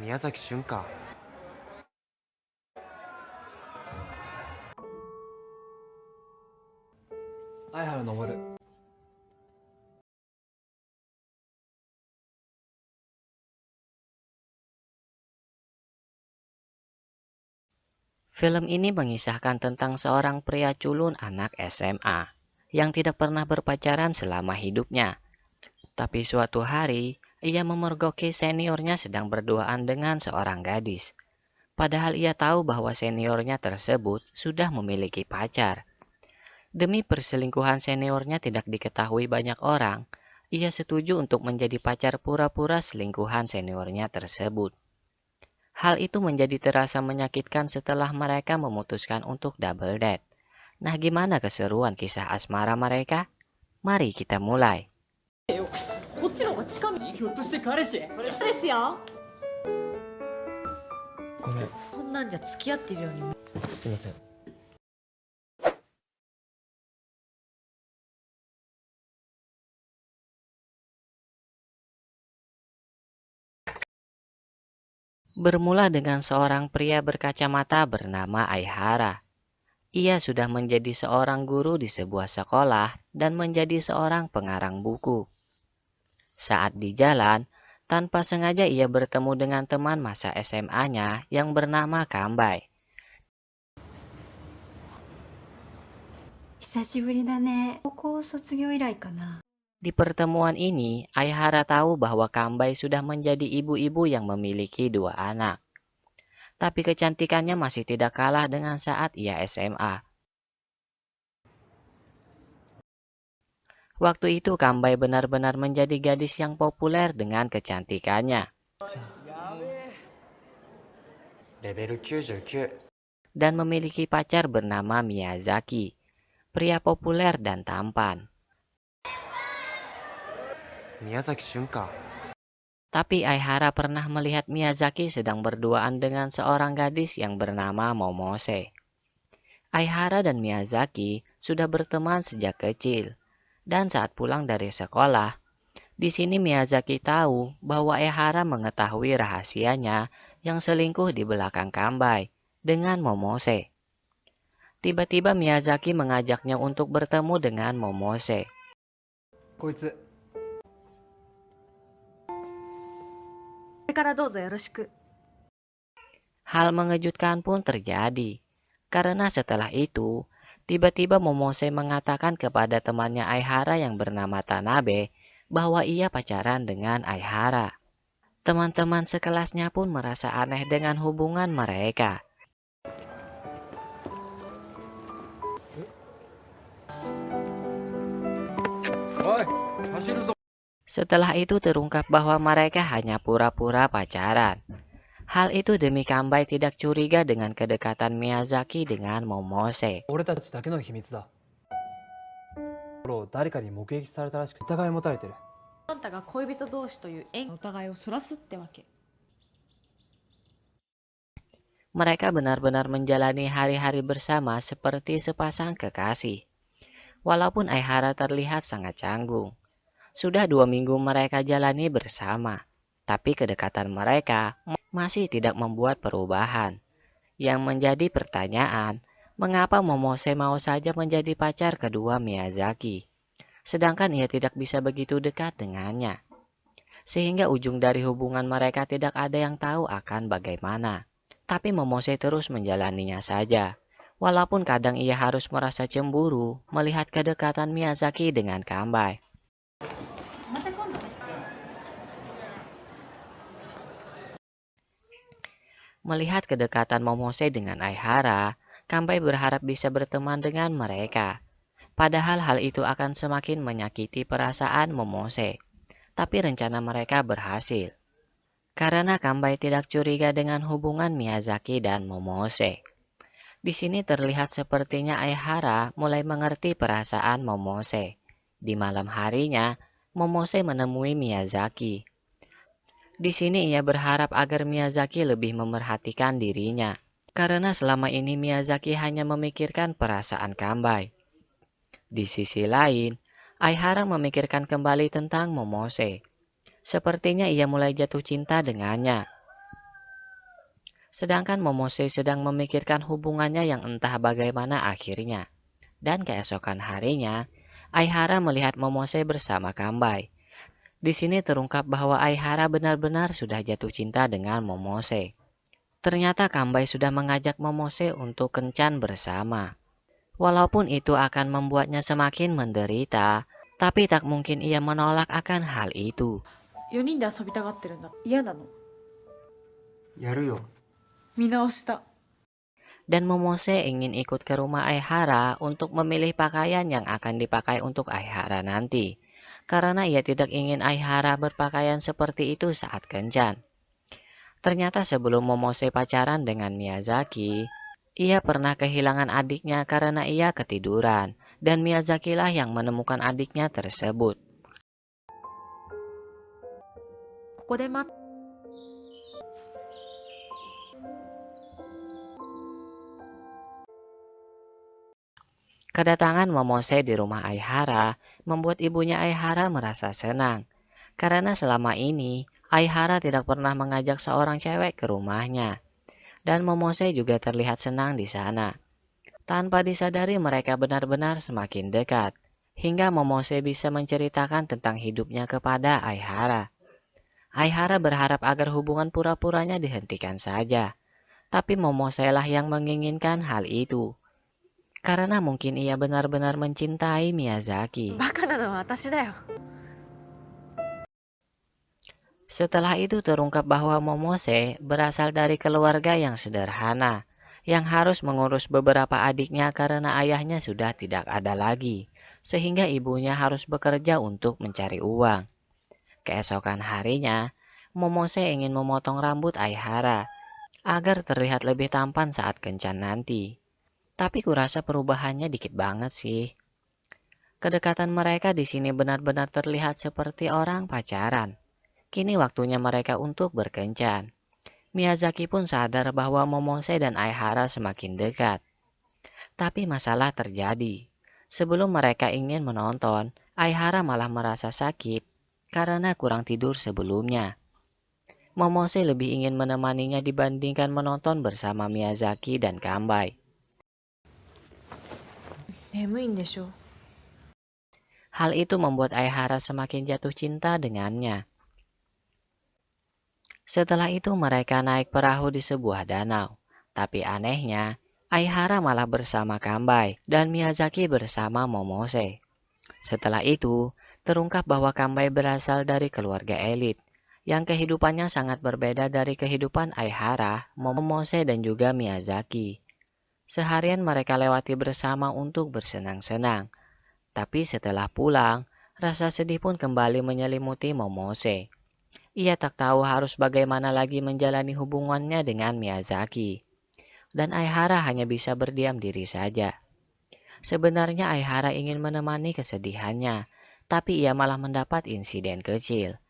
宮崎駿か。相原昇。Film ini mengisahkan tentang seorang pria culun anak SMA yang tidak pernah berpacaran selama hidupnya. Tapi suatu hari, ia memergoki seniornya sedang berduaan dengan seorang gadis. Padahal ia tahu bahwa seniornya tersebut sudah memiliki pacar. Demi perselingkuhan seniornya tidak diketahui banyak orang, ia setuju untuk menjadi pacar pura-pura selingkuhan seniornya tersebut. Hal itu menjadi terasa menyakitkan setelah mereka memutuskan untuk double date. Nah, gimana keseruan kisah asmara mereka? Mari kita mulai. こっちの方が近道。ひょっとして彼氏？ですよ。ごめん、こんなんじゃ付き合ってるように。すいません。Bermula dengan seorang pria berkacamata bernama Aihara. Ia sudah menjadi seorang guru di sebuah sekolah dan menjadi seorang pengarang buku. Saat di jalan, tanpa sengaja ia bertemu dengan teman masa SMA-nya yang bernama Kambai. 久しぶりだね。高校卒業以来かな。 Di pertemuan ini, Aihara tahu bahwa Kambai sudah menjadi ibu-ibu yang memiliki 2 anak. Tapi kecantikannya masih tidak kalah dengan saat ia SMA. Waktu itu Kambai benar-benar menjadi gadis yang populer dengan kecantikannya. レベル99。 Dan memiliki pacar bernama Miyazaki, pria populer dan tampan. 宮崎駿か。 Tapi Aihara pernah melihat Miyazaki sedang berduaan dengan seorang gadis yang bernama Momose. Aihara dan Miyazaki sudah berteman sejak kecil. Dan saat pulang dari sekolah, di sini Miyazaki tahu bahwa Aihara mengetahui rahasianya yang selingkuh di belakang Kambai dengan Momose. Tiba-tiba Miyazaki mengajaknya untuk bertemu dengan Momose. こいつ、 これからどうぞよろしく。 Hal mengejutkan pun terjadi, karena setelah itu, tiba-tiba Momose mengatakan kepada temannya Aihara yang bernama Tanabe bahwa ia pacaran dengan Aihara. Teman-teman sekelasnya pun merasa aneh dengan hubungan mereka. Setelah itu terungkap bahwa mereka hanya pura-pura pacaran. Hal itu demi Kambai tidak curiga dengan kedekatan Miyazaki dengan Momose. 俺たちだけの秘密だ。誰かに目撃されたらしく疑い持たれてる。あんたが恋人同士という縁の疑いをそらすってわけ。 Mereka benar-benar menjalani hari-hari bersama seperti sepasang kekasih. Walaupun Aihara terlihat sangat canggung. Sudah 2 minggu mereka jalani bersama. Tapi kedekatan mereka masih tidak membuat perubahan. Yang menjadi pertanyaan, mengapa Momose mau saja menjadi pacar kedua Miyazaki, sedangkan ia tidak bisa begitu dekat dengannya. Sehingga ujung dari hubungan mereka tidak ada yang tahu akan bagaimana. Tapi Momose terus menjalaninya saja. Walaupun kadang ia harus merasa cemburu melihat kedekatan Miyazaki dengan Kambai. Melihat kedekatan Momose dengan Aihara, Kambai berharap bisa berteman dengan mereka. Padahal hal itu akan semakin menyakiti perasaan Momose. Tapi rencana mereka berhasil. Karena Kambai tidak curiga dengan hubungan Miyazaki dan Momose. Di sini terlihat sepertinya Aihara mulai mengerti perasaan Momose. Di malam harinya, Momose menemui Miyazaki. Di sini ia berharap agar Miyazaki lebih memerhatikan dirinya, karena selama ini Miyazaki hanya memikirkan perasaan Kambai. Di sisi lain, Aihara memikirkan kembali tentang Momose. Sepertinya ia mulai jatuh cinta dengannya. Sedangkan Momose sedang memikirkan hubungannya yang entah bagaimana akhirnya. Dan keesokan harinya, Aihara melihat Momose bersama Kambai. Di sini terungkap bahwa Aihara benar-benar sudah jatuh cinta dengan Momose. Ternyata Kambai sudah mengajak Momose untuk kencan bersama. Walaupun itu akan membuatnya semakin menderita, tapi tak mungkin ia menolak akan hal itu. 4人で遊びたがってるんだ。嫌なの。やるよ。見直した。 Dan Momose ingin ikut ke rumah Aihara untuk memilih pakaian yang akan dipakai untuk Aihara nanti. Karena ia tidak ingin Aihara berpakaian seperti itu saat kencan. Ternyata sebelum Momose pacaran dengan Miyazaki, ia pernah kehilangan adiknya karena ia ketiduran. Dan Miyazaki lah yang menemukan adiknya tersebut. ここで待っ Kedatangan Momose di rumah Aihara membuat ibunya Aihara merasa senang. Karena selama ini, Aihara tidak pernah mengajak seorang cewek ke rumahnya. Dan Momose juga terlihat senang di sana. Tanpa disadari mereka benar-benar semakin dekat. Hingga Momose bisa menceritakan tentang hidupnya kepada Aihara. Aihara berharap agar hubungan pura-puranya dihentikan saja. Tapi Momose lah yang menginginkan hal itu. Karena mungkin ia benar-benar mencintai Miyazaki. バカなのは私だよ。 Setelah itu terungkap bahwa Momose berasal dari keluarga yang sederhana, yang harus mengurus beberapa adiknya karena ayahnya sudah tidak ada lagi, sehingga ibunya harus bekerja untuk mencari uang. Keesokan harinya, Momose ingin memotong rambut Aihara, agar terlihat lebih tampan saat kencan nanti. Tapi kurasa perubahannya dikit banget sih. Kedekatan mereka di sini benar-benar terlihat seperti orang pacaran. Kini waktunya mereka untuk berkencan. Miyazaki pun sadar bahwa Momose dan Aihara semakin dekat. Tapi masalah terjadi. Sebelum mereka ingin menonton, Aihara malah merasa sakit karena kurang tidur sebelumnya. Momose lebih ingin menemaninya dibandingkan menonton bersama Miyazaki dan Kambai. 眠いんでしょ。 Hal itu membuat Aihara semakin jatuh cinta dengannya. Setelah itu mereka naik perahu di sebuah danau. Tapi anehnya, Aihara malah bersama Kambai dan Miyazaki bersama Momose. Setelah itu, terungkap bahwa Kambai berasal dari keluarga elit, yang kehidupannya sangat berbeda dari kehidupan Aihara, Momose dan juga Miyazaki. Seharian mereka lewati bersama untuk bersenang-senang. Tapi setelah pulang, rasa sedih pun kembali menyelimuti Momose. Ia tak tahu harus bagaimana lagi menjalani hubungannya dengan Miyazaki. Dan Aihara hanya bisa berdiam diri saja. Sebenarnya Aihara ingin menemani kesedihannya, tapi ia malah mendapat insiden kecil.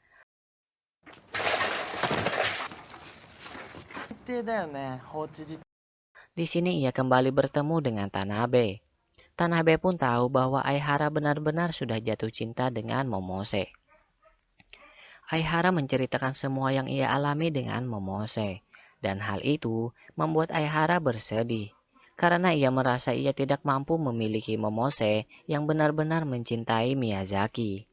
Di sini ia kembali bertemu dengan Tanabe. Tanabe pun tahu bahwa Aihara benar-benar sudah jatuh cinta dengan Momose. Aihara menceritakan semua yang ia alami dengan Momose, dan hal itu membuat Aihara bersedih, karena ia merasa ia tidak mampu memiliki Momose yang benar-benar mencintai Miyazaki.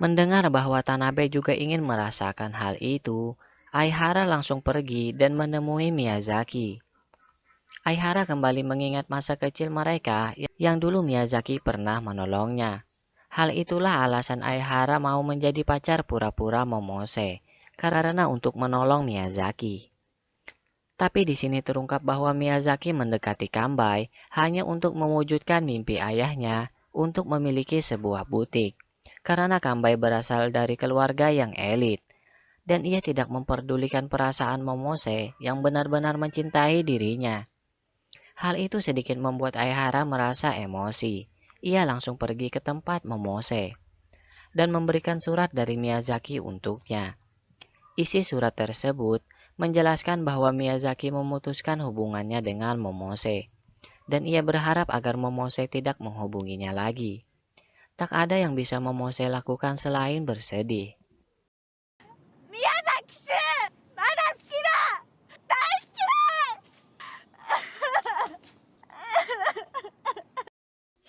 Mendengar bahwa Tanabe juga ingin merasakan hal itu, Aihara langsung pergi dan menemui Miyazaki. Aihara kembali mengingat masa kecil mereka yang dulu Miyazaki pernah menolongnya. Hal itulah alasan Aihara mau menjadi pacar pura-pura Momose, karena untuk menolong Miyazaki. Tapi di sini terungkap bahwa Miyazaki mendekati Kambai hanya untuk mewujudkan mimpi ayahnya untuk memiliki sebuah butik, karena Kambai berasal dari keluarga yang elit. Dan ia tidak memperdulikan perasaan Momose yang benar-benar mencintai dirinya. Hal itu sedikit membuat Aihara merasa emosi. Ia langsung pergi ke tempat Momose dan memberikan surat dari Miyazaki untuknya. Isi surat tersebut menjelaskan bahwa Miyazaki memutuskan hubungannya dengan Momose, dan ia berharap agar Momose tidak menghubunginya lagi. Tak ada yang bisa Momose lakukan selain bersedih.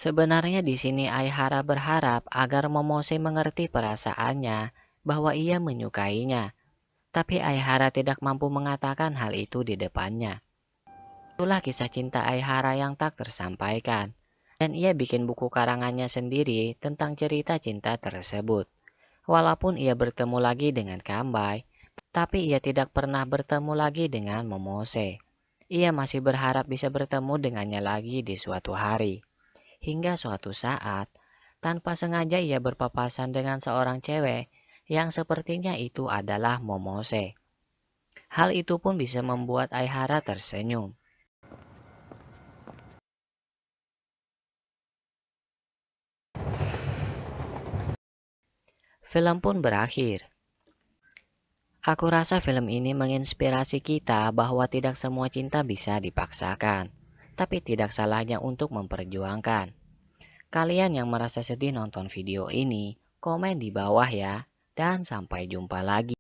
Sebenarnya di sini Aihara berharap agar Momose mengerti perasaannya bahwa ia menyukainya. Tapi Aihara tidak mampu mengatakan hal itu di depannya. Itulah kisah cinta Aihara yang tak tersampaikan. Dan ia bikin buku karangannya sendiri tentang cerita cinta tersebut. Walaupun ia bertemu lagi dengan Kanbai, tapi ia tidak pernah bertemu lagi dengan Momose. Ia masih berharap bisa bertemu dengannya lagi di suatu hari. Hingga suatu saat, tanpa sengaja ia berpapasan dengan seorang cewek yang sepertinya itu adalah Momose. Hal itu pun bisa membuat Aihara tersenyum. Film pun berakhir. Aku rasa film ini menginspirasi kita bahwa tidak semua cinta bisa dipaksakan, tapi tidak salahnya untuk memperjuangkan. Kalian yang merasa sedih nonton video ini, komen di bawah ya, dan sampai jumpa lagi.